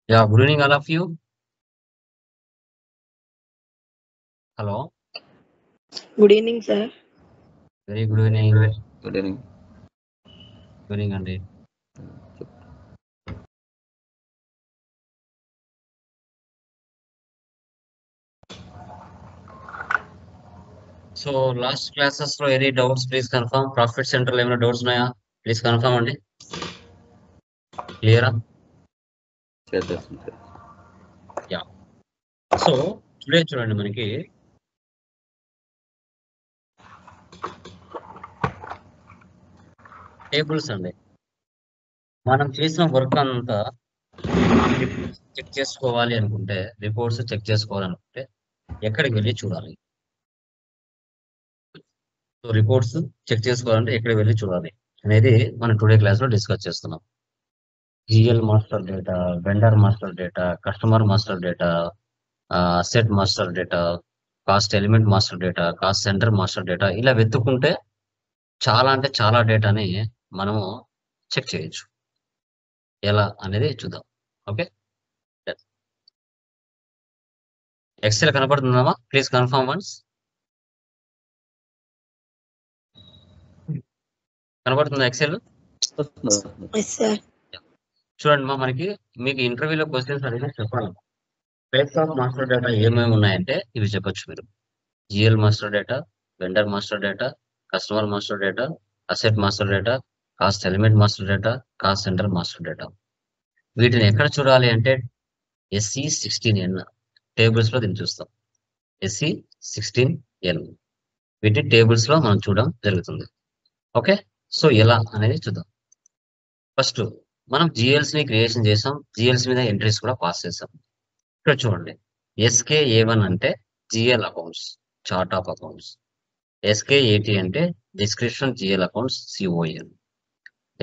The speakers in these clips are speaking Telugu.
Yeah, good evening, all of you. Hello. Good evening, sir. Very good evening. Good evening. Good evening, Andy. So, last classes లో any doubts, please confirm. Profit center లో ఏమైనా డౌట్స్ ఉన్నాయా? Please confirm అండి. క్లియరా? చేద్దాం. యా. సో, టుడే చూడండి మనకి టేబుల్స్ అండి. మనం చేసిన వర్క్ అంతా చెక్ చేసుకోవాలి అనుకుంటే, రిపోర్ట్స్ చెక్ చేసుకోవాలనుకుంటే ఎక్కడికి వెళ్ళి చూడాలి? సో, రిపోర్ట్స్ చెక్ చేసుకోవాలంటే ఎక్కడికి వెళ్ళి చూడాలి అనేది మనం టుడే క్లాస్ లో డిస్కస్ చేస్తున్నాం. GL master data, vendor master data, customer master data, asset master data, cost element master data, cost centre master data, ఇలా వెతుక్కుంటే చాలా అంటే చాలా డేటాని మనము చెక్ చేయొచ్చు. ఎలా అనేది చూద్దాం. ఓకే, ఎక్సెల్ కనపడుతుందామా? Please confirm once. కనపడుతుందా ఎక్సెల్? Yes, sir. చూడండి మనకి మీకు ఇంటర్వ్యూలో క్వశ్చన్స్ అడిగినా చెప్పాలి. టైప్స్ ఆఫ్ మాస్టర్ డేటా ఏమేమి ఉన్నాయంటే ఇవి చెప్పొచ్చు మీరు. GL master data, vendor master data, customer master data, asset master data, cost element master data, cost centre master data. వీటిని ఎక్కడ చూడాలి అంటే SE16N టేబుల్స్ లో దీన్ని చూస్తాం. SE16N వీటి టేబుల్స్ లో మనం చూడడం జరుగుతుంది. ఓకే, సో ఎలా అనేది చూద్దాం. ఫస్ట్ మనం జిఎల్స్ ని క్రియేషన్ చేసాం, జిఎల్స్ మీద ఎంట్రీస్ కూడా పాస్ చేసాం. ఇక్కడ చూడండి, SKA1 అంటే GL accounts, chart of accounts. SKA80 అంటే description GL accounts, CON.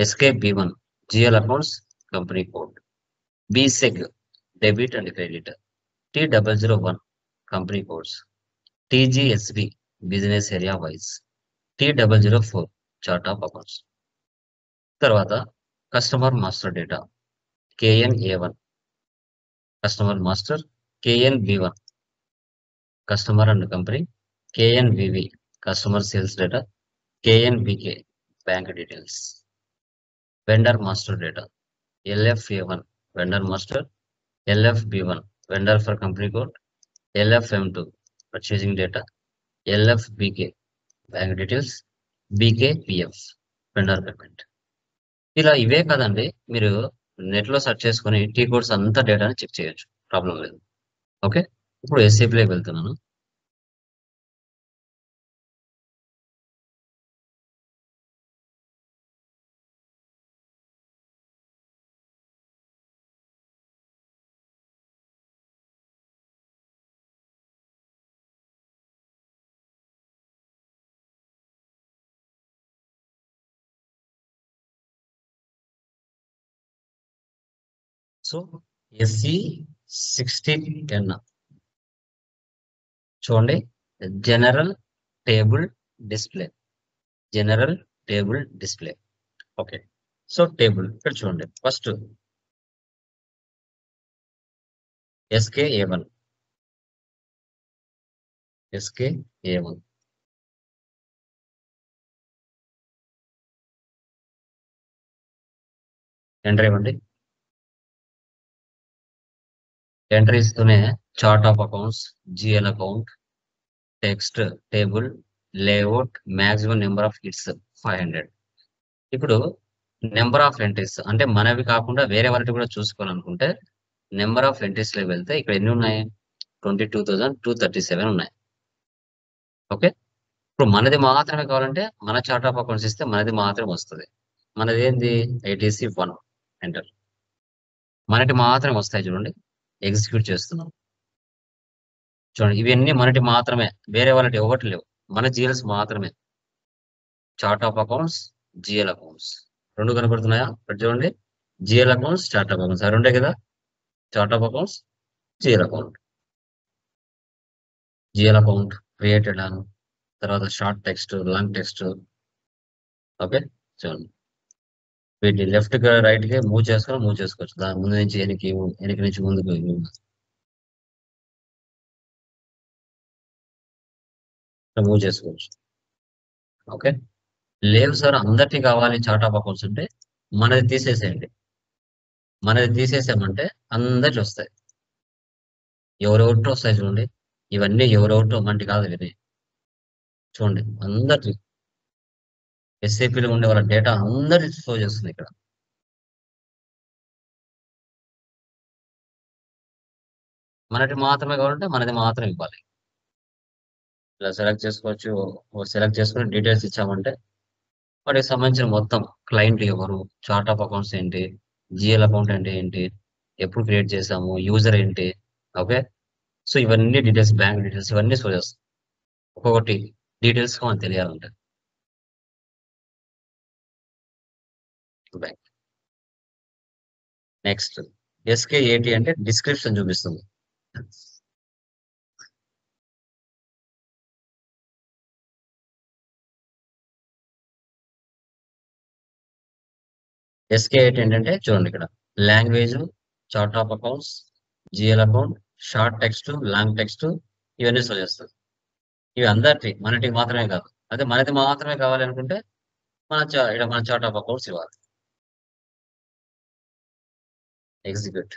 SKB1 GL accounts, company code. BSEG debit and credit. T001 company codes. TGSB business area wise. T004 chart of accounts. తర్వాత customer master data, KNA1 customer master, KNB1 customer and company, KNBV customer sales data, KNBK bank details. Vendor master data, LFA1 vendor master, LFB1 vendor for company code, LFM2 purchasing data, LFBK bank details, BKPF vendor payment. ఇలా ఇవే కదండి, మీరు నెట్ లో సెర్చ్ చేసుకుని టీ కోడ్స్ అంతా డేటాని చెక్ చేయొచ్చు, ప్రాబ్లం లేదు. ఓకే, ఇప్పుడు SAPలోకి వెళ్తున్నాను. సో SE16N చూడండి, general table display. General table display. Okay, so table ఇక్కడ చూడండి, ఫస్ట్ SKA1. SKA1 ఎంటర్ ఇవ్వండి. ఎంటర్ ఇస్తూనే chart of accounts, GL account, text, table, layout, maximum number of hits 500. ఇప్పుడు నెంబర్ ఆఫ్ ఎంట్రీస్ అంటే మనవి కాకుండా వేరే వాటి కూడా చూసుకోవాలనుకుంటే నెంబర్ ఆఫ్ ఎంట్రీస్ లో వెళ్తే ఇక్కడ ఎన్ని ఉన్నాయి? 22,237 ఉన్నాయి. ఓకే, ఇప్పుడు మనది మాత్రమే కావాలంటే మన చార్ట్ ఆఫ్ అకౌంట్స్ ఇస్తే మనది మాత్రమే వస్తుంది. మనది ఏంది? ITC1 enter. మనటి మాత్రమే వస్తాయి చూడండి, ఎగ్జిక్యూట్ చేస్తున్నాం. చూడండి, ఇవన్నీ మనటి మాత్రమే, వేరే వాళ్ళటి ఒకటి లేవు, మన జిఎల్స్ మాత్రమే. Chart of accounts, GL accounts రెండు కనపడుతున్నాయా? ఇక్కడ చూడండి, GL accounts, chart of accounts రెండే కదా. Chart of accounts, GL account. GL account created అని, తర్వాత short text, long text. Okay, చూడండి, వీటిని లెఫ్ట్ రైట్ కి మూవ్ చేసుకోవచ్చు. దాని ముందు నుంచి వెనక్కి నుంచి ముందుకు మూవ్ చేసుకోవచ్చు. ఓకే, లేవు సార్ అందరికీ కావాలి చార్ట్ ఆఫ్ అకౌంట్స్ అంటే మనది తీసేసేయండి. మనది తీసేసామంటే అందరికి వస్తాయి. ఎవరెవరితో వస్తాయి చూడండి. ఇవన్నీ ఎవరెవరితో మనకి కాదు ఇవి. చూడండి అందరికి ఎస్ఏపీలో ఉండే వాళ్ళ డేటా అందరికి షో చేస్తుంది ఇక్కడ. మనకి మాత్రమే కావాలంటే మనది మాత్రం ఇవ్వాలి. ఇలా సెలెక్ట్ చేసుకోవచ్చు. సెలెక్ట్ చేసుకుని డీటెయిల్స్ ఇచ్చామంటే వాటికి సంబంధించిన మొత్తం క్లయింట్ ఎవరు, చార్ట్ ఆఫ్ అకౌంట్స్ ఏంటి, జిఎల్ అకౌంట్ అంటే ఏంటి, ఎప్పుడు క్రియేట్ చేసాము, యూజర్ ఏంటి. ఓకే, సో ఇవన్నీ డీటెయిల్స్, బ్యాంక్ డీటెయిల్స్ ఇవన్నీ షో చేస్తాం. ఒక్కొక్కటి డీటెయిల్స్ మనకు తెలియాలంటే బ్యాంక్. నెక్స్ట్ SK80 అంటే డిస్క్రిప్షన్ చూపిస్తుంది. SK80 ఏంటంటే చూడండి ఇక్కడ language, chart of accounts, GL account, short text, long text ఇవన్నీ షో చేస్తుంది. ఇవి అందరికి మనకి మాత్రమే కాదు. అదే మనది మాత్రమే కావాలి అనుకుంటే ఇక్కడ మన చార్ట్ ఆఫ్ అకౌంట్స్ ఇవ్వాలి. ఎగ్జిక్యూట్.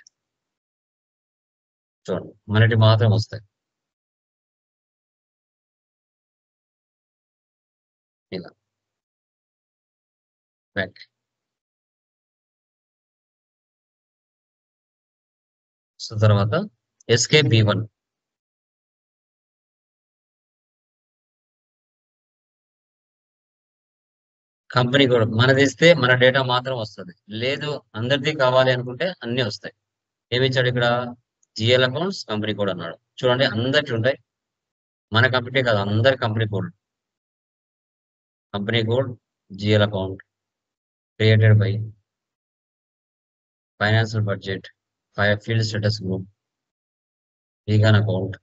చూడండి మనకి మాత్రం వస్తాయి ఇలా. బ్యాక్. సో తర్వాత SKB1 కంపెనీ కూడా మనది ఇస్తే మన డేటా మాత్రం వస్తుంది. లేదు అందరిది కావాలి అనుకుంటే అన్ని వస్తాయి. ఏమి ఇచ్చాడు ఇక్కడ, జిఎల్ అకౌంట్స్, కంపెనీ కోడ్ అన్నాడు. చూడండి అందరికి ఉంటాయి. మన కంపెనీ కాదు, అందరి company code. Company code, GL account, created by, financial budget, field status group, vegan account,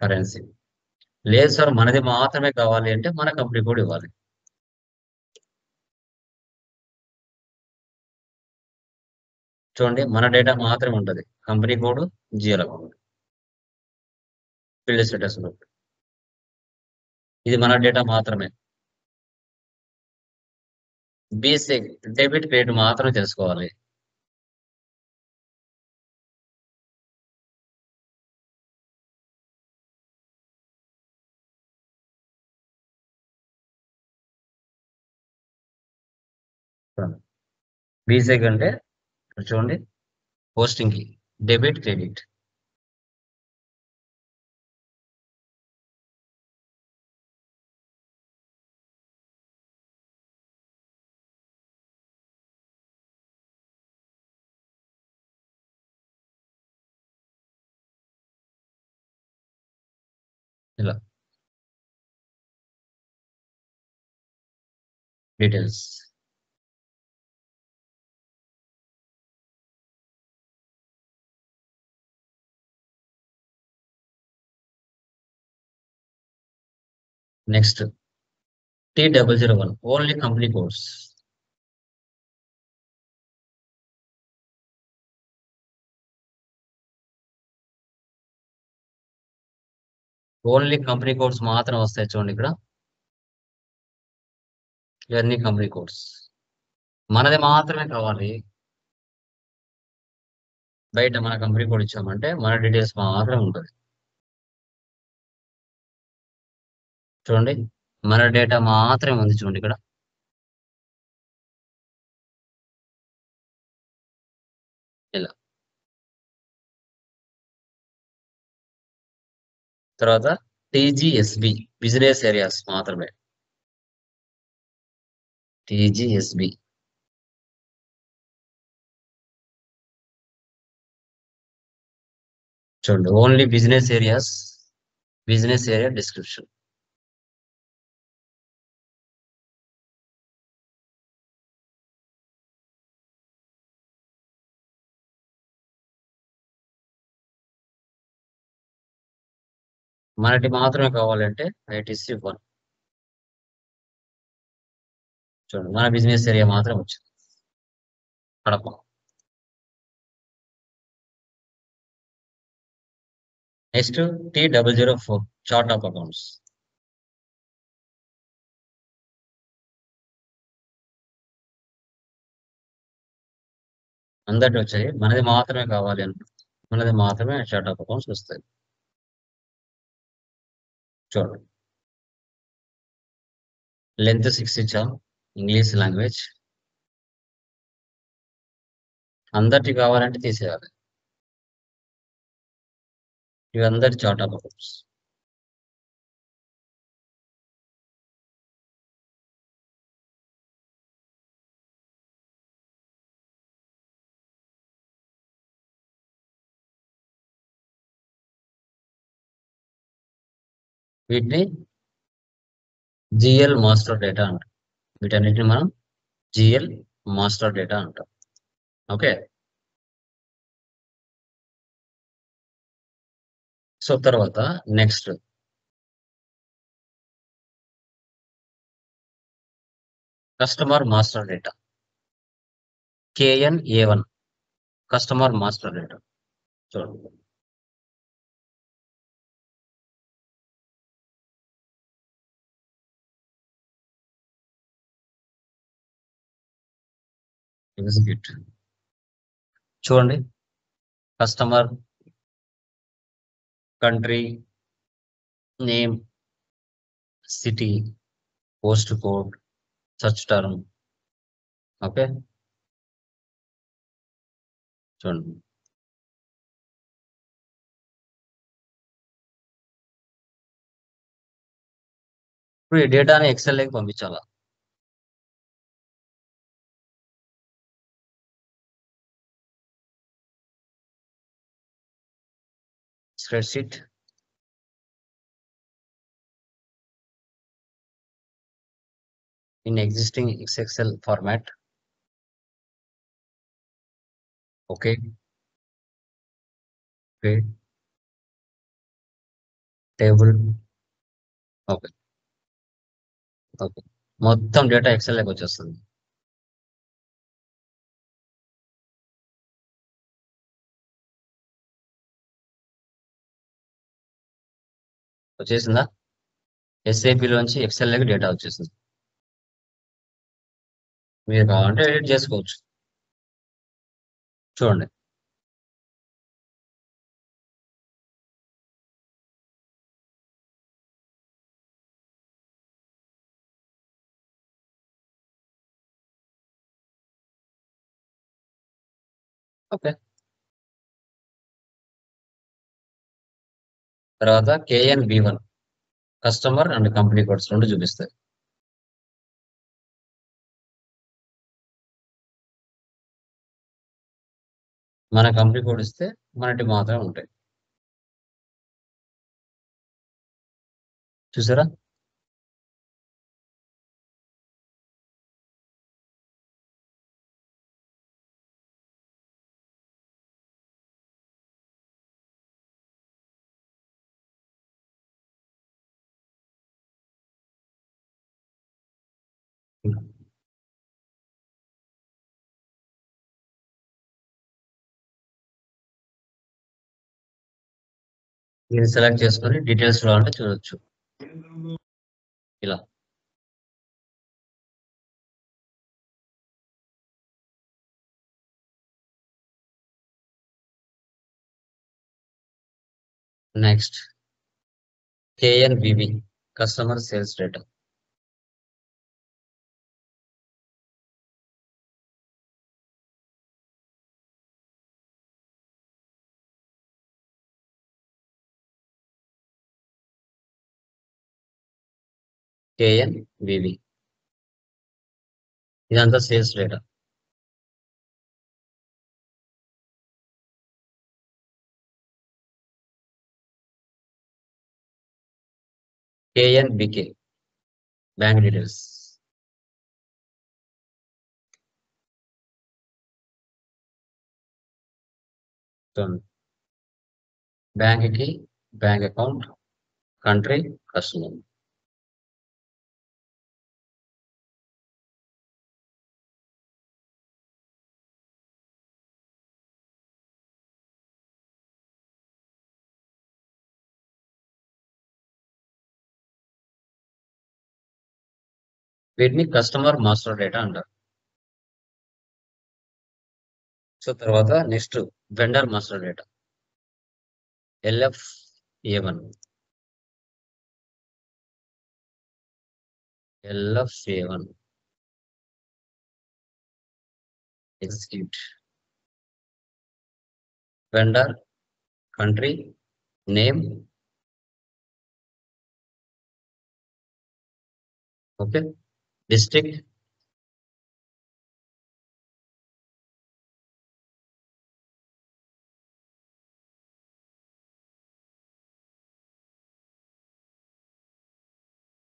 currency. లేదు సార్ మనది మాత్రమే కావాలి అంటే మన కంపెనీ కోడ్ ఇవ్వాలి. చూడండి మన డేటా మాత్రమే ఉంటుంది. Company code, GL account, field status group. ఇది మన డేటా మాత్రమే. బేసిక్ డెబిట్ క్రెడిట్ మాత్రమే తెలుసుకోవాలి. బేసిక్ అంటే చూడండి పోస్టింగ్ కి డెబిట్ క్రెడిట్. ఇలా details. Next T001 only company codes. Only company codes మాత్రం వస్తాయి. చూడండి ఇక్కడ ఇవన్నీ కంపెనీ కోడ్స్. మనది మాత్రమే కావాలి. బయట మన కంపెనీ కోడ్ ఇచ్చామంటే మన డీటెయిల్స్ మాత్రమే ఉంటుంది. చూడండి మన డేటా మాత్రమే ఉంది. చూడండి ఇక్కడ ఇలా. తర్వాత TGSB బిజినెస్ ఏరియాస్ మాత్రమే. TGSB చూడండి only business areas, business area description. మనకి మాత్రమే కావాలంటే ITC1. చూడండి మన బిజినెస్ ఏరియా మాత్రం వచ్చింది. Kadapa. Next T004 chart of accounts. అందరికి వచ్చాయి, మనది మాత్రమే కావాలి అంటే మనది మాత్రమే చార్ట్ ఆఫ్ అకౌంట్స్ వస్తాయి. చూడండి, లెంత్ 6 ఇచ్చాం, ఇంగ్లీష్ లాంగ్వేజ్. అందరికి కావాలంటే తీసేయాలి. ఇవి అందరి చార్ట్ ఆఫ్ అకౌంట్స్. వీటిని జిఎల్ మాస్టర్ డేటా అంటాం. వీటన్నిటిని మనం జిఎల్ మాస్టర్ డేటా అంటాం. ఓకే, సో తర్వాత next customer master data, KNA1 customer master data. చూడండి, ఎగ్జిక్యూట్. చూడండి, customer, country name, city, post code, search term. Okay, చూడండి, ఇప్పుడు ఈ డేటాని ఎక్సెల్లోకి పంపించాలా. Spreadsheet, in existing XXL format. Okay, okay, table. Okay, okay, మొత్తం డేటా ఎక్సెల్లోకి వచ్చేస్తుంది. వచ్చేసిందా? SAPలోంచి ఎక్సెల్లోకి డేటా వచ్చేసింది. మీరు కావాలంటే ఎడిట్ చేసుకోవచ్చు. చూడండి, ఓకే. తర్వాత KNB1 customer and company codes రెండు చూపిస్తాయి. మన కంపెనీ కోడ్ ఇస్తే మనటి మాత్రమే ఉంటాయి. చూసారా? దీన్ని సెలెక్ట్ చేసుకొని డీటెయిల్స్ కావాలంటే చూడొచ్చు ఇలా. Next KNBB customer sales data. KNBB ఇదంతా sales data. KNBK bank details. Bank కి బ్యాంక్ అకౌంట్, కంట్రీ, కస్టమర్. వీటిని కస్టమర్ మాస్టర్ డేటా అంటారు. సో తర్వాత next vendor master data LFA1 LFA1 execute vendor country name okay district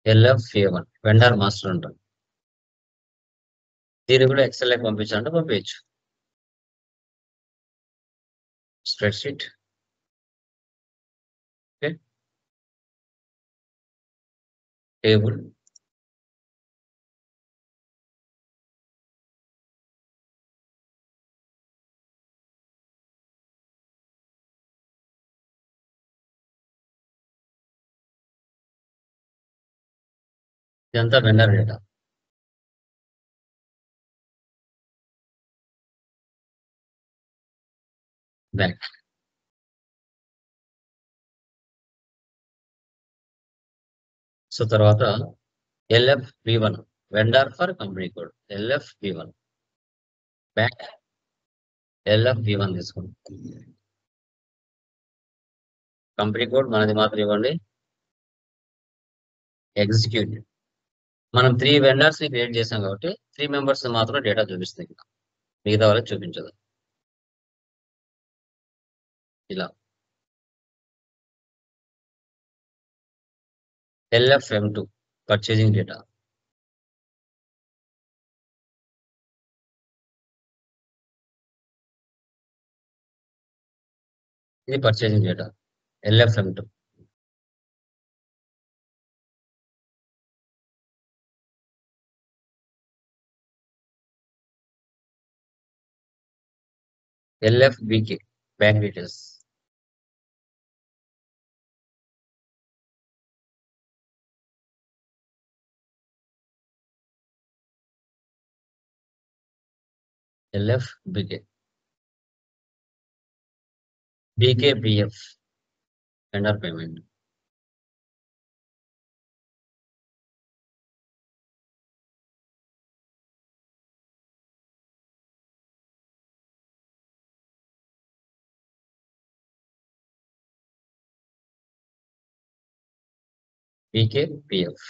LFA1 vendor master అంటారు. దీన్ని కూడా ఎక్సెల్ పంపించాలంటే పంపించచ్చు. స్ప్రెడ్షీట్ ఓకే టేబుల్ ఇదంతా వెండర్ డేటా. బ్యాక్ సో తర్వాత LFB1 vendor for company code LFB1 back LFB1 తీసుకోండి. కంపెనీ కోడ్ మనది మాత్రం ఇవ్వండి. ఎగ్జిక్యూట్ మనం 3 వెండర్స్ ని క్రియేట్ చేసాం కాబట్టి 3 మెంబర్స్ మాత్రం డేటా చూపిస్తుంది. మిగతా వాళ్ళకి చూపించదు. ఇలా LFM2 పర్చేజింగ్ డేటా ఇది purchasing data LFM2 LFBK bank details LFBK BKBF vendor payment BKPF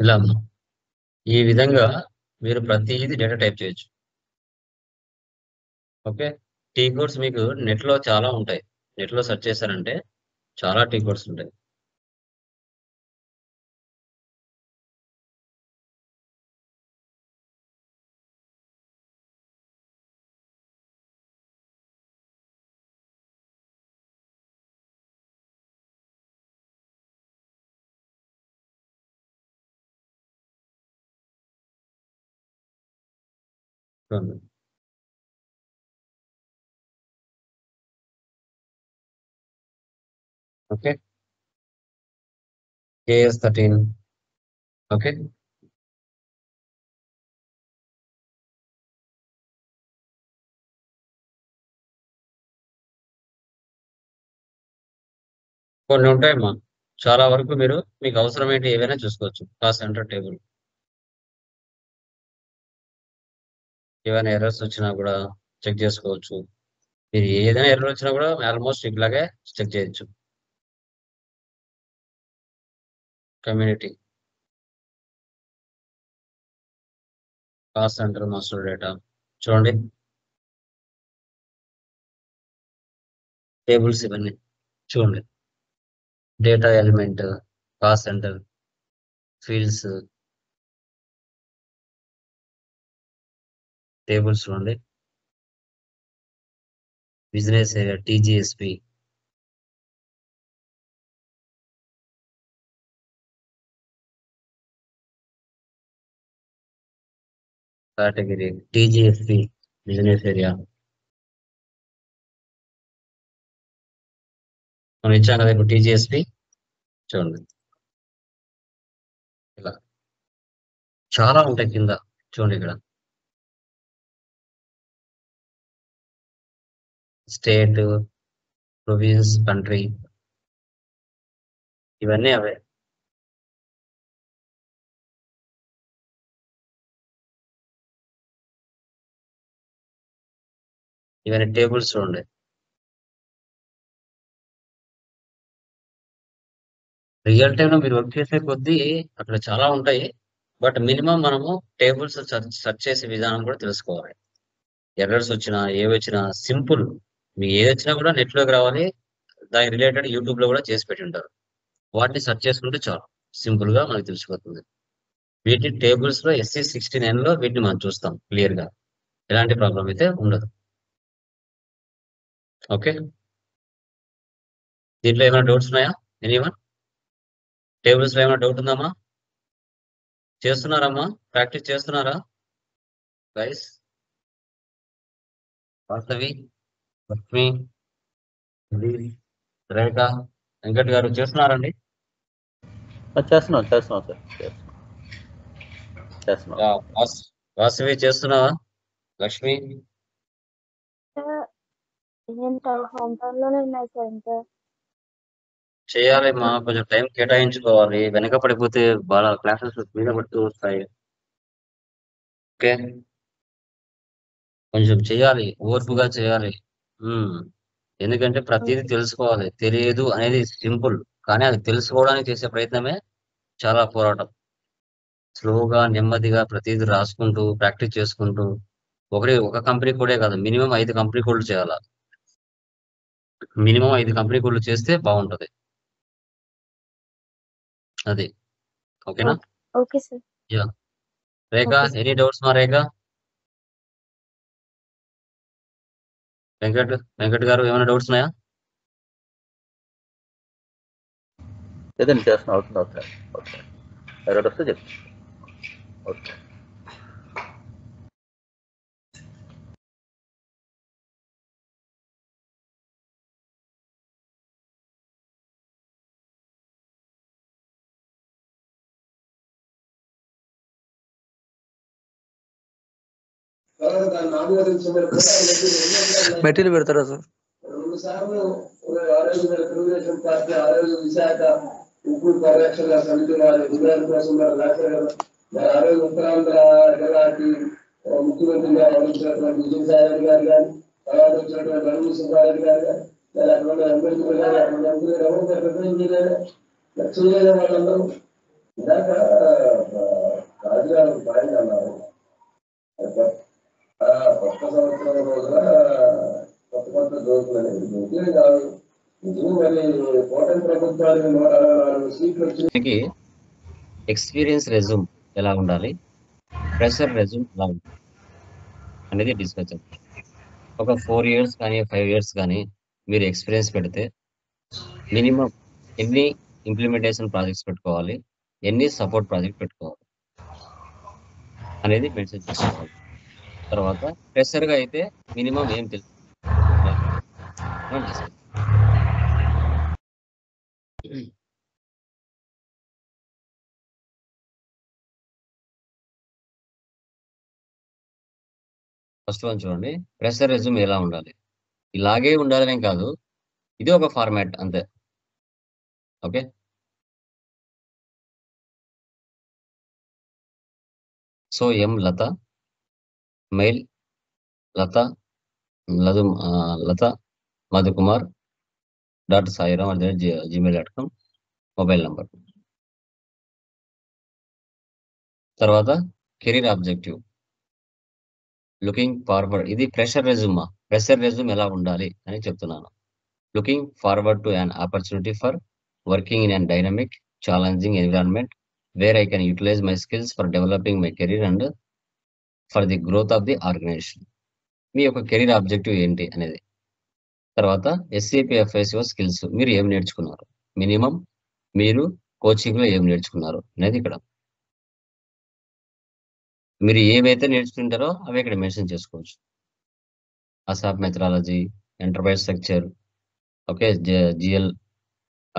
ఇలా ఈ విధంగా మీరు ప్రతిదీ డేటా టైప్ చేయొచ్చు. ఓకే టీ కోడ్స్ మీకు నెట్ లో చాలా ఉంటాయి. నెట్ లో సెర్చ్ చేశారంటే చాలా టీ కోడ్స్ ఉంటాయి. చూడండి. ఓకే KS13 ఓకే కొన్ని ఉంటాయమ్మా. చాలా వరకు మీరు మీకు అవసరమైతే ఏవైనా చూసుకోవచ్చు. కాస్ట్ సెంటర్ టేబుల్ ఏవైనా ఎర్రర్స్ వచ్చినా కూడా చెక్ చేసుకోవచ్చు. మీరు ఏదైనా ఎర్రర్ వచ్చినా కూడా ఆల్మోస్ట్ ఇట్లాగే చెక్ చేయొచ్చు. Community cost centre master data చూడండి. టేబుల్స్ ఇవన్నీ చూడండి. Data element cost centre fields tables చూడండి. Business area TGSP category TGSP business area మనం ఇచ్చాం కదా ఇప్పుడు టీజీఎస్పీ చూడండి ఇలా చాలా ఉంటాయి కింద చూడండి ఇక్కడ స్టేట్ ప్రొవిన్స్ కంట్రీ ఇవన్నీ అవే ఇవన్నీ టేబుల్స్ చూడండి రియల్ టైమ్ లో మీరు వర్క్ చేసే కొద్దీ అక్కడ చాలా ఉంటాయి బట్ మినిమం మనము టేబుల్స్ సెర్చ్ చేసే విధానం కూడా తెలుసుకోవాలి ఎర్రర్స్ వచ్చినా ఏవి వచ్చినా సింపుల్ మీకు ఏది వచ్చినా కూడా నెట్ లోకి రావాలి దానికి రిలేటెడ్ యూట్యూబ్ లో కూడా చేసి పెట్టి ఉంటారు వాటిని సెర్చ్ చేసుకుంటే చాలు సింపుల్ గా మనకు తెలిసిపోతుంది వీటి టేబుల్స్ లో SC69 లో వీటిని మనం చూస్తాం క్లియర్ గా ఎలాంటి ప్రాబ్లం అయితే ఉండదు ఓకే దీంట్లో ఏమైనా డౌట్స్ ఉన్నాయా ఎనీవన్ టేబుల్స్ లో ఏమైనా డౌట్ ఉందమ్మా చేస్తున్నారమ్మా ప్రాక్టీస్ చేస్తున్నారా గైస్ వాస్తవి లక్ష్మి రేఖ వెంకట్ గారు చేస్తున్నారండి చేస్తున్నాం సార్ చేస్తున్నాం వాస్తవి చేస్తున్నావా లక్ష్మి చేయాలి మా కొంచెం టైం కేటాయించుకోవాలి వెనక పడిపోతే బాగా క్లాసెస్ మీద పడుతూ వస్తాయి ఓకే కొంచెం చేయాలి ఓర్పుగా చేయాలి ఎందుకంటే ప్రతిదీ తెలుసుకోవాలి తెలియదు అనేది సింపుల్ కానీ అది తెలుసుకోవడానికి చేసే ప్రయత్నమే చాలా పోరాటం స్లోగా నెమ్మదిగా ప్రతిదీ రాసుకుంటూ ప్రాక్టీస్ చేసుకుంటూ ఒక కంపెనీ కూడా కాదు మినిమం 5 కంపెనీ కోడ్లు చేయాలి మినిమం 5 కంపెనీ కోడ్లు చేస్తే బాగుంటది అది ఓకేనా ఓకే సార్ యా రేఖ Okay, sir. ఎనీ డౌట్స్ మా రేఖ వెంకట్ గారు ఏమైనా డౌట్స్ ఉన్నాయా లేదండి చేస్తున్నాం అవుతుంది ఓకే ఎవరైనా వస్తే చెప్తాను ఓకే మెటీరియల్ పెడతారా సార్ తెలుగుదేశం పార్టీ ఆరోగ్య విశాఖ ఉప్పు పరిరక్షణ సమితి వారి విధానం కోసం మరి ఆరోగ్య ఉత్తరాంధ్ర జిల్లాకి ముఖ్యమంత్రిగా వహించినటువంటి విజయసాయి గారు కానీ తర్వాత వచ్చినటువంటి అరుణ్ సుబ్బారెడ్డి గారు కానీ మరి అటువంటి అంబేద్కర్ గారు అటువంటి అంబేద్కర్ ఎవరు చేయలేదు వాళ్ళందరూ ఇందాక రాజుగారు పాయింట్ అన్నారు కొత్త సంవత్సరం రోజున కొత్త జోకులు అనేది నిజమే కాదు నిజమే మరి కూటమి ప్రభుత్వానికి 164 సీట్లు వచ్చి ఎక్స్పీరియన్స్ రెజ్యూమ్ ఎలా ఉండాలి ఫ్రెషర్ రెజ్యూమ్ ఎలా ఉండాలి అనేది డిస్కస్ చేద్దాం ఒక 4 years కానీ 5 years కానీ మీరు ఎక్స్పీరియన్స్ పెడితే మినిమం ఎన్ని ఇంప్లిమెంటేషన్ ప్రాజెక్ట్స్ పెట్టుకోవాలి ఎన్ని సపోర్ట్ ప్రాజెక్ట్ పెట్టుకోవాలి అనేది మెన్షన్ చేసుకోవాలి తర్వాత ఫ్రెషర్గా అయితే మినిమం ఏం తెలుసు ఫస్ట్ వన్ చూడండి ఫ్రెషర్ రెజ్యూమ్ ఎలా ఉండాలి ఇలాగే ఉండాలనే కాదు ఇది ఒక ఫార్మాట్ అంతే ఓకే సో లత మెయిల్ లత మధుకుమార్ .సాయిరామ్@gmail.com మొబైల్ నంబర్ తర్వాత కెరీర్ ఆబ్జెక్టివ్ లుకింగ్ ఫార్వర్డ్ ఇది ఫ్రెషర్ రెజ్యూమ్ ఎలా ఉండాలి అని చెప్తున్నాను looking forward to an opportunity for working in a dynamic challenging environment where I can utilize my skills for developing my career and for the growth of the organization మీ యొక్క కెరీర్ ఆబ్జెక్టివ్ ఏంటి అనేది తర్వాత SAP FICO స్కిల్స్ మీరు ఏం నేర్చుకున్నారు మినిమం మీరు కోచింగ్ లో ఏం నేర్చుకున్నారు అనేది ఇక్కడ మీరు ఏవైతే నేర్చుకుంటారో అవి ఇక్కడ మెన్షన్ చేసుకోవచ్చు. ASAP methodology, enterprise structure, okay, GL,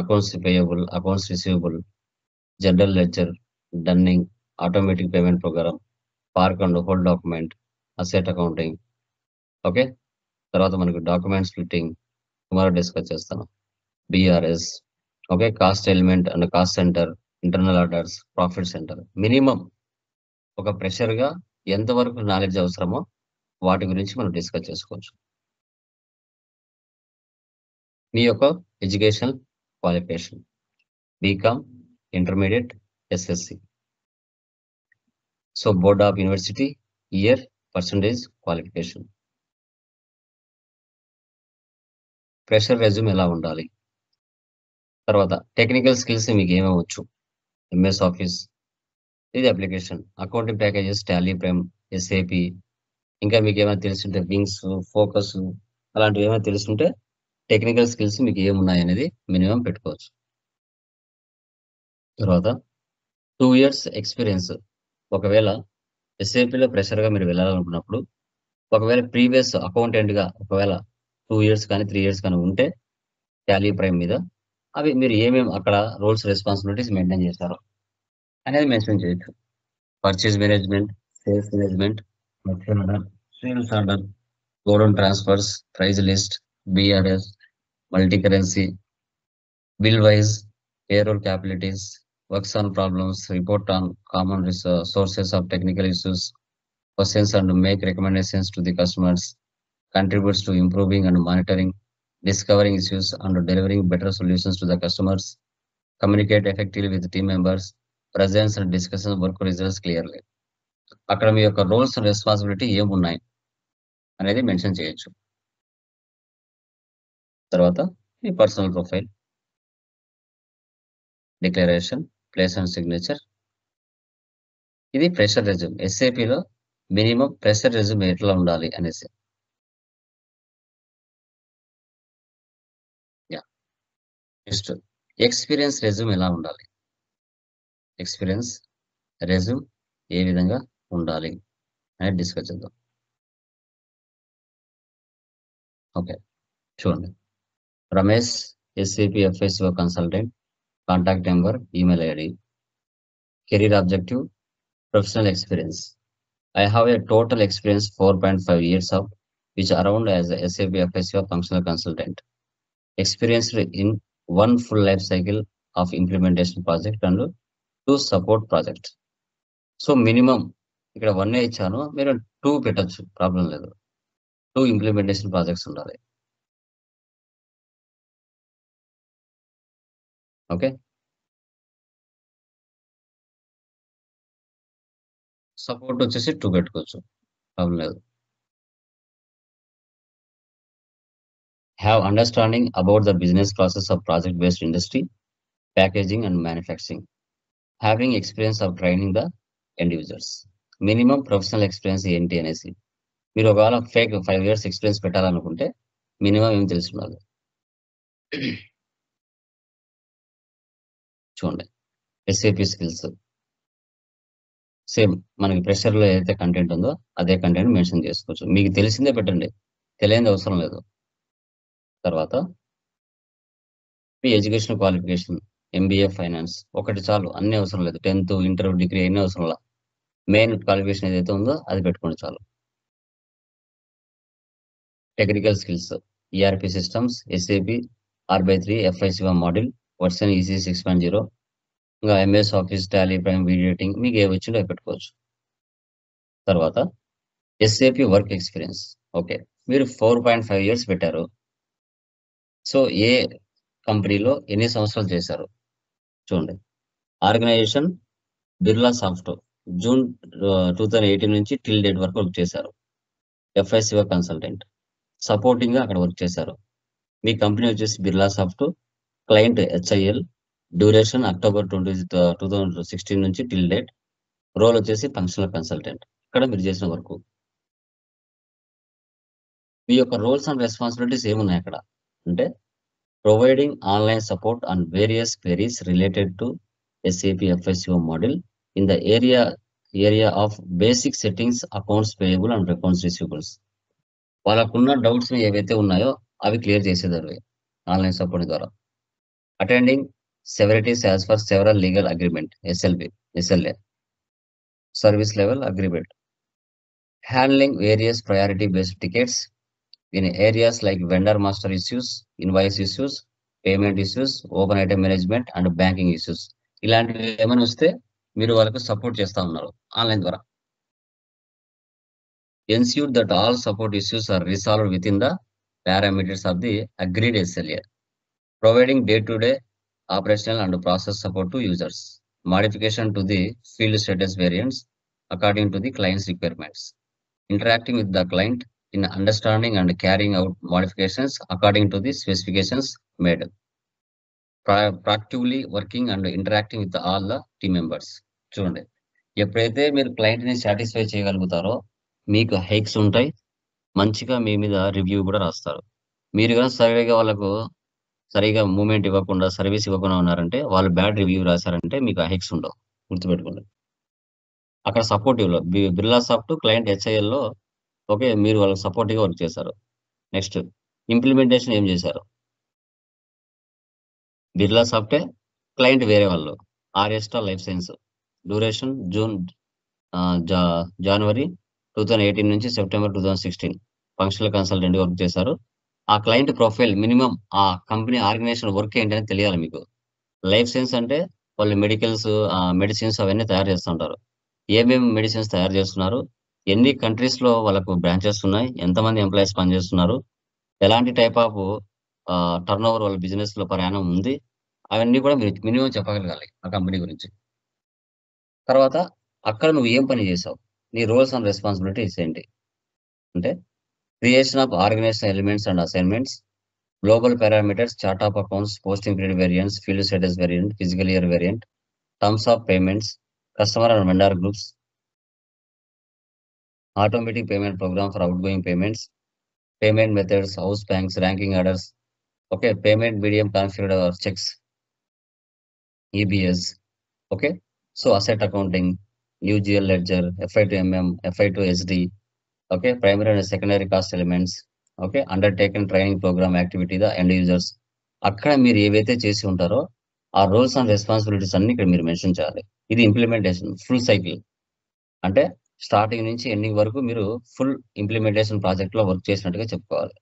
accounts payable, accounts receivable, general ledger, dunning, automatic payment programme, park and hold document, asset accounting, okay. తర్వాత మనకు డాక్యుమెంట్ స్ప్లిట్టింగ్ టుమారో డిస్కస్ చేస్తాను. BRS, okay, cost element and cost centre, internal orders, profit centre. Minimum ఒక ప్రెషర్గా ఎంతవరకు నాలెడ్జ్ అవసరమో వాటి గురించి మనం డిస్కస్ చేసుకోవచ్చు. మీ యొక్క education qualification BCom, intermediate, SSC. So board of university, year, percentage, qualification. Fresher resume ఎలా ఉండాలి. తర్వాత టెక్నికల్ స్కిల్స్ మీకు ఏమేమి వచ్చు. ఎంఎస్ ఆఫీస్, ఇది application, accounting packages, Tally, Prime, SAP. ఇంకా మీకు ఏమైనా తెలుసుంటే వింగ్స్, ఫోకస్, అలాంటివి ఏమైనా తెలుసుంటే టెక్నికల్ స్కిల్స్ మీకు ఏమున్నాయి అనేది మినిమం పెట్టుకోవచ్చు. తర్వాత 2 years ఎక్స్పీరియన్స్. ఒకవేళ ఎస్ఏపిలో ప్రెషర్గా మీరు వెళ్ళాలనుకున్నప్పుడు, ఒకవేళ ప్రీవియస్ అకౌంటెంట్గా ఒకవేళ 2 years కానీ 3 years కానీ ఉంటే టాలీ ప్రైమ్ మీద అవి మీరు ఏమేమి అక్కడ రోల్స్ రెస్పాన్సిబిలిటీస్ మెయింటైన్ చేశారో అనేది మెన్షన్ చేయొచ్చు. Purchase management, sales management, sales order, godown transfers, price list, BRS, multi currency, bill wise, payroll capabilities, works on problems, report on common sources of technical issues, questions and make recommendations to the customers, contributes to improving and monitoring, discovering issues and delivering better solutions to the customers, communicate effectively with team members, presence and discussion work results clearly. అక్కడ మీ యొక్క రోల్స్ అండ్ రెస్పాన్సిబిలిటీ ఏమున్నాయి అనేది మెన్షన్ చేయొచ్చు. తర్వాత మీ personal profile, declaration, place and signature. ఇది ప్రెషర్ రెజ్యూమ్. ఎస్ఏపిలో మినిమం ప్రెషర్ రెజ్యూమ్ ఎట్లా ఉండాలి అనేసి. నెక్స్ట్ ఎక్స్పీరియన్స్ రెజ్యూమ్ ఎలా ఉండాలి. ఎక్స్పీరియన్స్ రెజ్యూమ్ ఏ విధంగా ఉండాలి అనేది డిస్కస్ చేద్దాం. ఓకే, చూడండి. Ramesh, SAP FSO consultant, contact number, email ID. Career objective, professional experience. I have a total experience 4.5 years of which around as a SAP FSO functional consultant. Experienced in one full life cycle of implementation project and 2 support projects. So minimum ఇక్కడ 1 ఇచ్చాను, మీరు 2 పెట్టచ్చు, ప్రాబ్లం లేదు. 2 ఇంప్లిమెంటేషన్ ప్రాజెక్ట్స్ ఉండాలి. ఓకే, సపోర్ట్ వచ్చేసి 2 పెట్టుకోవచ్చు, ప్రాబ్లం లేదు. Have understanding about the business process of project-based industry, packaging and manufacturing. Having experience of training the end users. Minimum professional experience ఏంటి అనేసి. మీరు ఒకవేళ ఫేక్ 5 years ఎక్స్పీరియన్స్ పెట్టాలనుకుంటే మినిమం ఏం తెలిసి ఉండాలి. చూడండి, ఎస్ఏపి స్కిల్స్ సేమ్ మనకి ప్రెషర్లో ఏదైతే కంటెంట్ ఉందో అదే కంటెంట్ మెన్షన్ చేసుకోవచ్చు. మీకు తెలిసిందే పెట్టండి, తెలియని అవసరం లేదు. తర్వాత మీ ఎడ్యుకేషన్ క్వాలిఫికేషన్, ఎంబీఏ ఫైనాన్స్ ఒకటి చాలు, అన్ని అవసరం లేదు. 10th, ఇంటర్, డిగ్రీ అన్ని అవసరం లేదు. మెయిన్ క్వాలిఫికేషన్ ఏదైతే ఉందో అది పెట్టుకోండి చాలు. Technical skills, ERP systems, SAP, R/3, FICO model, version EC 6.0, ఇంకా MS office, Tally, prime, video editing, మీకు ఏ వచ్చిందో అవి పెట్టుకోవచ్చు. తర్వాత ఎస్ఏపి వర్క్ ఎక్స్పీరియన్స్. ఓకే, మీరు 4.5 years పెట్టారు. సో ఏ కంపెనీలో ఎన్ని సంవత్సరాలు చేశారు చూడండి. ఆర్గనైజేషన్ బిర్లా సాఫ్ట్, జూన్ 2018 నుంచి టిల్ డేట్ వరకు వర్క్ చేశారు. FICO కన్సల్టెంట్, సపోర్టింగ్ గా అక్కడ వర్క్ చేశారు. మీ కంపెనీ వచ్చేసి Birla soft, client HIL, duration October 2016 నుంచి టిల్ డేట్, రోల్ వచ్చేసి ఫంక్షనల్ కన్సల్టెంట్. ఇక్కడ మీరు చేసిన వర్క్, మీ యొక్క రోల్స్ అండ్ రెస్పాన్సిబిలిటీస్ ఏమున్నాయి అక్కడ అంటే providing online support and various queries related to SAP FICO model in the area area of basic settings accounts payable and accounts receivables. వాళ్ళకున్న డౌట్స్ ఏవైతే ఉన్నాయో అవి క్లియర్ చేసేదారు ఆన్లైన్ సపోర్ట్ ద్వారా. Attending severities as per several legal agreement SLA service level agreement. Handling various priority based tickets in areas like vendor master issues, invoice issues, payment issues, open item management and banking issues. ఇలాంటివి ఏమైనా వస్తే మీరు వాళ్ళకు సపోర్ట్ చేస్తా ఉన్నారు ఆన్లైన్ ద్వారా. Ensure that all support issues are resolved within the parameters of the agreed SLA. Providing day-to-day operational and process support to users. Modification to the field status variants according to the client's requirements. Interacting with the client in understanding and carrying out modifications according to the specifications made. Proactively working and interacting with all the team members. చూడండి, ఎప్పుడైతే మీరు క్లయింట్ని సాటిస్ఫై చేయగలుగుతారో మీకు హైక్స్ ఉంటాయి, మంచిగా మీ మీద రివ్యూ కూడా రాస్తారు. మీరు కానీ సరిగా మూమెంట్ ఇవ్వకుండా సర్వీస్ ఇవ్వకుండా ఉన్నారంటే, వాళ్ళు బ్యాడ్ రివ్యూ రాశారంటే మీకు హైక్స్ ఉండవు, గుర్తుపెట్టుకోండి. అక్కడ సపోర్టివ్లో బిర్లా సాఫ్ట్ క్లయింట్ HILలో ఓకే మీరు వాళ్ళకి సపోర్టివ్గా వర్క్ చేశారు. నెక్స్ట్ ఇంప్లిమెంటేషన్ ఏం చేశారు? బిర్లా సాఫ్టే, క్లయింట్ వేరే వాళ్ళు. ఆర్ఎస్టా లైఫ్ సైన్స్, డ్యూరేషన్ జనవరి 2018 నుంచి సెప్టెంబర్ 2016 ఫంక్షనల్ కన్సల్టెంట్ వర్క్ చేశారు. ఆ క్లయింట్ ప్రొఫైల్ మినిమం ఆ కంపెనీ ఆర్గనైజేషన్ వర్క్ ఏంటని తెలియాలి మీకు. లైఫ్ సైన్స్ అంటే వాళ్ళు మెడిసిన్స్ అవన్నీ తయారు చేస్తుంటారు. ఏమేమి మెడిసిన్స్ తయారు చేస్తున్నారు, ఎన్ని కంట్రీస్లో వాళ్ళకు బ్రాంచెస్ ఉన్నాయి, ఎంతమంది ఎంప్లాయీస్ పనిచేస్తున్నారు, ఎలాంటి టైప్ ఆఫ్ టర్న్ ఓవర్ వాళ్ళ బిజినెస్లో ప్రయాణం ఉంది, అవన్నీ కూడా మీరు మినిమం చెప్పగలగాలి ఆ కంపెనీ గురించి. తర్వాత అక్కడ నువ్వు ఏం పని చేసావు, నీ రోల్స్ అండ్ రెస్పాన్సిబిలిటీస్ ఏంటి అంటే creation of organisation elements and assignments, global parameters, chart of accounts, posting period variants, field status variant, physical year variant, terms of payments, customer and vendor groups, automatic payment program for outgoing payments, payment methods, house banks, ranking orders, okay payment medium configured cheques, EBS, okay. So asset accounting, new GL ledger, FI to MM, FI to SD, okay, primary and secondary cost elements, okay, undertaken training program activity the end users. అక్కడ మీరు ఏవైతే చేసి ఉంటారో ఆ రోల్స్ అండ్ రెస్పాన్సిబిలిటీస్ అన్ని ఇక్కడ మీరు మెన్షన్ చేయాలి. ఇది ఇంప్లిమెంటేషన్ ఫుల్ సైకిల్, అంటే స్టార్టింగ్ నుంచి ఎండింగ్ వరకు మీరు ఫుల్ ఇంప్లిమెంటేషన్ ప్రాజెక్ట్ లో వర్క్ చేసినట్టుగా చెప్పుకోవాలి.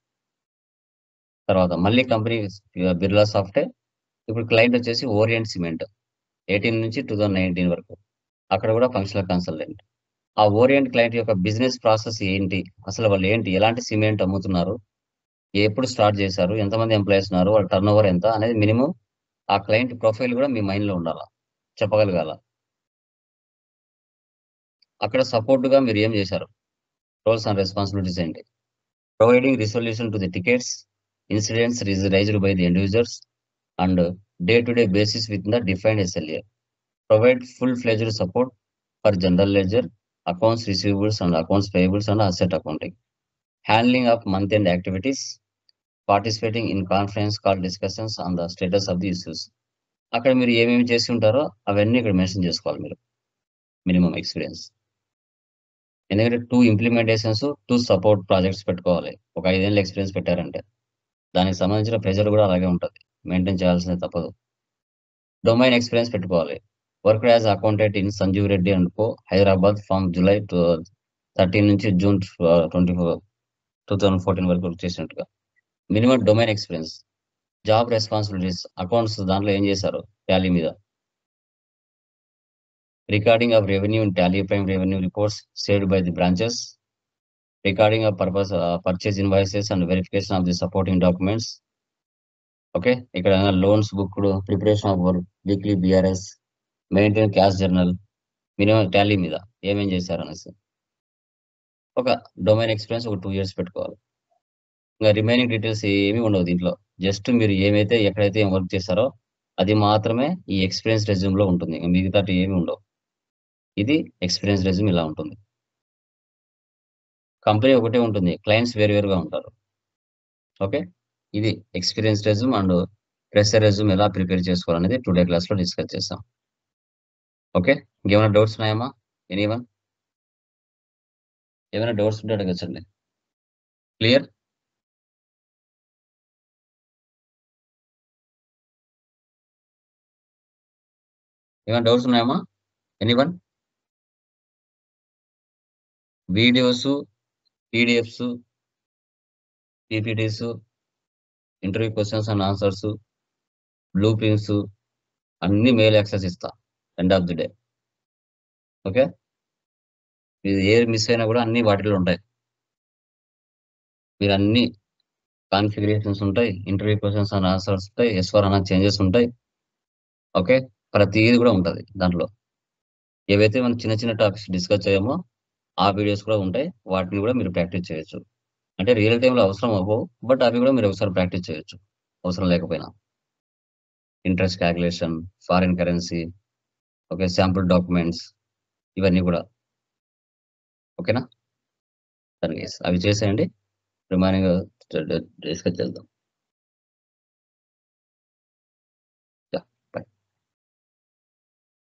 తర్వాత మళ్ళీ కంపెనీ బిర్లా సాఫ్టే, ఇప్పుడు క్లయింట్ వచ్చేసి ఓరియంట్ సిమెంట్ 18 నుంచి 2019 వరకు, అక్కడ కూడా ఫంక్షనల్ కన్సల్టెంట్. ఆ ఓరియంట్ క్లయింట్ యొక్క బిజినెస్ ప్రాసెస్ ఏంటి, అసలు వాళ్ళు ఏంటి, ఎలాంటి సిమెంట్ అమ్ముతున్నారు, ఎప్పుడు స్టార్ట్ చేశారు, ఎంతమంది ఎంప్లాయీస్ ఉన్నారు, వాళ్ళ టర్న్ ఓవర్ ఎంత అనేది మినిమం ఆ క్లయింట్ ప్రొఫైల్ కూడా మీ మైండ్లో ఉండాలా, చెప్పగలగాల. అక్కడ సపోర్ట్గా మీరు ఏం చేశారు, రోల్స్ అండ్ రెస్పాన్సిబిలిటీస్ ఏంటి, providing resolution to the tickets, incidents raised by the end users and day-to-day basis with the defined SLA. Provide full-fledged support for general ledger, accounts receivables and accounts payables and asset accounting. Handling of month-end activities, participating in conference call discussions on the status of the issues. అక్కడ మీరు ఏమేమి చేసి ఉంటారో అవన్నీ ఇక్కడ మెన్షన్ చేసుకోవాలి మీరు, మినిమం ఎక్స్పీరియన్స్. ఎందుకంటే 2 ఇంప్లిమెంటేషన్స్ 2 సపోర్ట్ ప్రాజెక్ట్స్ పెట్టుకోవాలి. ఒక 5 ఏళ్ళ ఎక్స్పీరియన్స్ పెట్టారంటే దానికి సంబంధించిన ప్రెజర్ కూడా అలాగే ఉంటుంది, మెయింటైన్ చేయాల్సిందే తప్పదు. డొమైన్ ఎక్స్పీరియన్స్ పెట్టుకోవాలి. Worked as accountant in Sanjeev Reddy and co, Hyderabad from July 13 నుంచి జూన్ 2014 వరకు వర్క్ చేసినట్టుగా. Minimum domain experience. Job responsibilities, accounts దాంట్లో ఏం చేశారు, టాలీ మీద. Recording of revenue in Tally Prime revenue reports saved by the branches. Recording of purchase invoices and verification of the supporting documents. Okay, ఇక్కడ loans book, preparation of weekly BRS, maintain cash journal, minimum Tally మీద ఏమేం చేశారు అనేసి. ఒక డొమైన్ ఎక్స్పీరియన్స్ ఒక 2 years పెట్టుకోవాలి. ఇంకా రిమైనింగ్ డీటెయిల్స్ ఏమీ ఉండవు దీంట్లో, జస్ట్ మీరు ఏమైతే ఎక్కడైతే ఏం వర్క్ చేశారో అది మాత్రమే ఈ ఎక్స్పీరియన్స్ రెజ్యూమ్ లో ఉంటుంది, మిగతా ఏమీ ఉండవు. ఇది ఎక్స్పీరియన్స్ రెజ్యూమ్ ఇలా ఉంటుంది. కంపెనీ ఒకటే ఉంటుంది, క్లయింట్స్ వేరువేరుగా ఉంటారు. ఓకే, ఇది experience resume and fresher resume ఎలా ప్రిపేర్ చేసుకోవాలనేది టుడే క్లాస్లో డిస్కస్ చేస్తాం. ఓకే, ఇంకేమైనా డౌట్స్ ఉన్నాయమ్మా? ఎనీవన్? ఏమైనా డౌట్స్ ఉంటే అడగచ్చండి. క్లియర్? ఏమైనా డౌట్స్ ఉన్నాయమ్మా? Anyone? Videos, PDFs, PPTs, interview questions and answers, blue prints అన్ని మెయిల్ యాక్సెస్ ఇస్తా end of the day. Okay, ఇది ఏ మిస్ అయినా కూడా అన్ని వాటిలో ఉంటాయి. మీరు అన్ని కాన్ఫిగరేషన్స్ ఉంటాయి, ఇంటర్వ్యూ క్వశ్చన్స్ అండ్ ఆన్సర్స్ ఉంటాయి, S4 అన్న చేంజెస్ ఉంటాయి. ఓకే, ప్రతిది కూడా ఉంటుంది దాంట్లో. ఏవైతే మనం చిన్న చిన్న టాపిక్స్ డిస్కస్ చేయమో ఆ వీడియోస్ కూడా ఉంటాయి, వాటిని కూడా మీరు ప్రాక్టీస్ చేయొచ్చు. అంటే రియల్ టైంలో అవసరం అవ్వవు, బట్ అవి కూడా మీరు ఒకసారి ప్రాక్టీస్ చేయొచ్చు అవసరం లేకపోయినా. Interest calculation, foreign currency, okay, sample documents, ఇవన్నీ కూడా. ఓకేనా? అవి చేసేయండి, రిమైనింగ్ డిస్కస్ చేద్దాం.